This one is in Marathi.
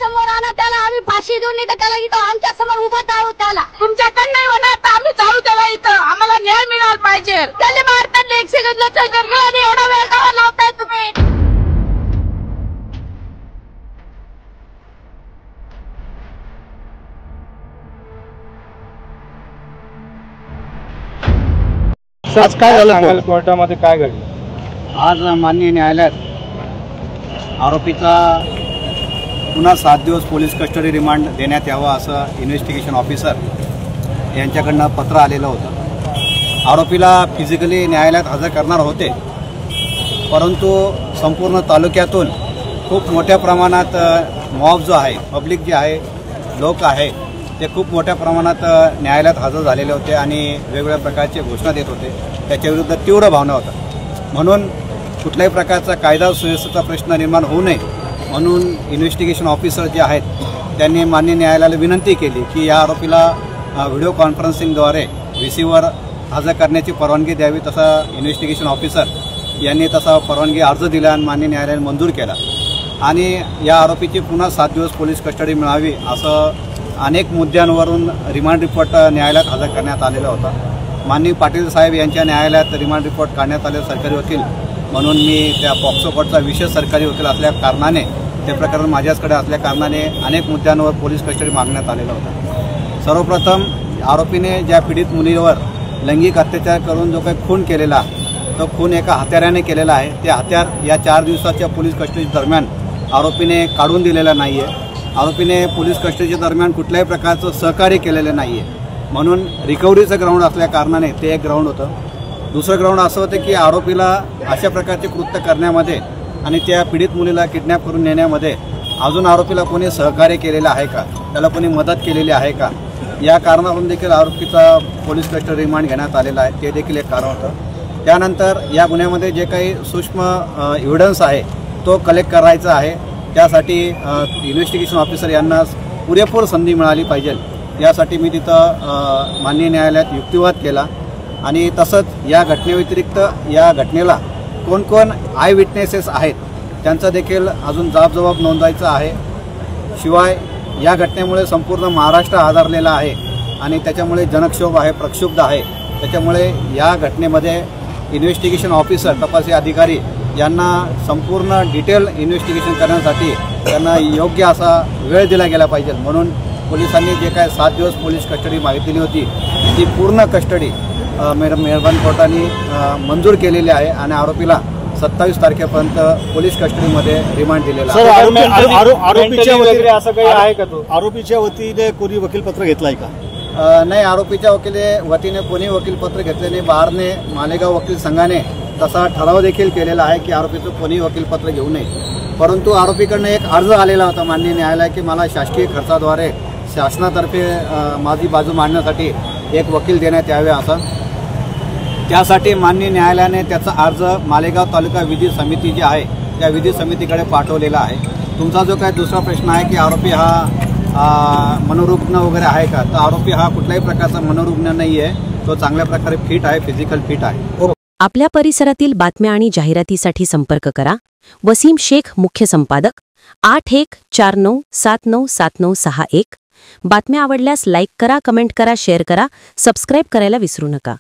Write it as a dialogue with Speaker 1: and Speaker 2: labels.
Speaker 1: समोर आणा त्याला, आम्ही फाशी देऊन नाही तर त्याला इथं आमच्या समोर उभा टाळू त्याला. तुमच्याकडे नाही होणार तर आम्ही चालू त्याला इथं, आम्हाला न्याय मिळाला पाहिजे. त्याला मारताना 1 सेकंदला तर एवढा वेळ का लावताय तुम्ही?
Speaker 2: आज काय झालं कोर्टामध्ये, काय घडलं?
Speaker 3: आज माननीय न्यायालयात आरोपीचा पुन्हा 7 दिवस पोलीस कस्टडी रिमांड देण्यात यावा असं इन्व्हेस्टिगेशन ऑफिसर यांच्याकडनं पत्र आलेलं होतं. आरोपीला फिजिकली न्यायालयात हजर करणार होते, परंतु संपूर्ण तालुक्यातून खूप मोठ्या प्रमाणात मॉब जो आहे, पब्लिक जे आहे, लोक आहे, ते खूप मोठ्या प्रमाणात न्यायालयात हजर झालेले होते आणि वेगवेगळ्या प्रकारचे घोषणा देत होते. त्याच्याविरुद्ध तीव्र भावना होता. म्हणून कुठल्याही प्रकारचा कायदा सुव्यवस्थेचा प्रश्न निर्माण होऊ नये म्हणून इन्व्हेस्टिगेशन ऑफिसर जे आहेत त्यांनी माननीय न्यायालयाला विनंती केली की या आरोपीला व्हिडिओ कॉन्फरन्सिंगद्वारे VCवर हजर करण्याची परवानगी द्यावी. तसा इन्व्हेस्टिगेशन ऑफिसर यांनी तसा परवानगी अर्ज दिला आणि माननीय न्यायालयाने मंजूर केला आणि या आरोपीची पुन्हा 7 दिवस पोलीस कस्टडी मिळावी असं अनेक मुद्द्यांवरून रिमांड रिपोर्ट न्यायालयात हजर करण्यात आलेला होता. माननीय पाटील साहेब यांच्या न्यायालयात रिमांड रिपोर्ट काढण्यात आले सरकारी वकील म्हणून मी त्या पॉक्सो कोर्टचा विशेष सरकारी वकील असल्या कारणाने ते प्रकरण माझ्याकडे असल्या कारणाने अनेक मुद्द्यांवर पोलीस कस्टडी मागण्यात आलेला होता. सर्वप्रथम आरोपीने ज्या पीडित मुलीवर लैंगिक अत्याचार करून जो काही खून केलेला तो खून एका हत्याराने केलेला आहे. ते हत्यार या 4 दिवसाच्या पोलीस कस्टडी दरम्यान आरोपीने काढून दिलेलं नाही आहे. आरोपीने पोलीस कस्टडीच्या दरम्यान कुठल्याही प्रकारचं सहकार्य केलेलं नाही आहे. म्हणून रिकव्हरीचं ग्राउंड असल्या कारणाने ते एक ग्राउंड होतं. दुसरं ग्राउंड असं होतं की आरोपीला अशा प्रकारचे कृत्य करण्यामध्ये आणि त्या पीडित मुलीला किडनॅप करून नेण्यामध्ये अजून आरोपीला कोणी सहकार्य केलेलं आहे का, त्याला कोणी मदत केलेली आहे का, या कारणावरून देखील आरोपीचा पोलीस कस्टडी रिमांड घेण्यात आलेला आहे. ते देखील एक कारण होतं. त्यानंतर या गुन्ह्यामध्ये जे काही सूक्ष्म एव्हिडन्स आहे तो कलेक्ट करायचा आहे. त्यासाठी इन्व्हेस्टिगेशन ऑफिसर यांना पुरेपूर संधी मिळाली पाहिजे यासाठी मी तिथं माननीय न्यायालयात युक्तिवाद केला आणि तसंच या घटनेव्यतिरिक्त या घटनेला कोण कोण आय विटनेसेस आहेत त्यांचा देखील अजून जाब नोंदवायचा आहे. शिवाय या घटनेमुळे संपूर्ण महाराष्ट्र हादरलेला आहे आणि त्याच्यामुळे जनक्षोभ आहे, प्रक्षुब्ध आहे. त्याच्यामुळे या घटनेमध्ये इन्व्हेस्टिगेशन ऑफिसर, तपासी अधिकारी यांना संपूर्ण डिटेल इन्व्हेस्टिगेशन करण्यासाठी त्यांना योग्य असा वेळ दिला गेला पाहिजे. म्हणून पोलिसांनी जे काय 7 दिवस पोलीस कस्टडी मागितलेली होती ती पूर्ण कस्टडी मेहरबान कोर्टाने मंजूर केलेली आहे आणि आरोपीला 27 तारखेपर्यंत पोलीस कस्टडीमध्ये रिमांड दिलेला आहे.
Speaker 2: आरोपीच्या वतीने कोणी वकीलपत्र घेतलंय का?
Speaker 3: नाही, आरोपीच्या वतीने कोणी वकीलपत्र घेतले नाही. बारने मालेगाव वकील संघाने तसा ठराव देखील केलेला आहे की आरोपीचं कोणी वकीलपत्र घेऊ नये. परंतु आरोपीकडनं एक अर्ज आलेला होता माननीय न्यायालय की मला शासकीय खर्चाद्वारे शासनातर्फे माझी बाजू मांडण्यासाठी एक वकील देण्यात यावे असं. त्यासाठी माननीय न्यायालयाने त्याचा अर्ज मालेगाव तालुका विधी समिती जी आहे त्या विधी समितीकडे पाठवलेला आहे. तुमचा जो काही दुसरा प्रश्न आहे की आरोपी हा मनोरुग्ण वगैरे आहे का, तर आरोपी हा कुठल्याही प्रकारचा मनोरुग्ण नाही आहे. तो चांगल्या प्रकारे फिट आहे, फिजिकल फिट आहे.
Speaker 4: आपल्या परिसरातील बातम्या आणि जाहिरातीसाठी संपर्क करा. वसीम शेख, मुख्य संपादक, 8149797961. बातम्या आवडल्यास लाईक करा, कमेंट करा, शेअर करा, सबस्क्राईब करायला विसरू नका.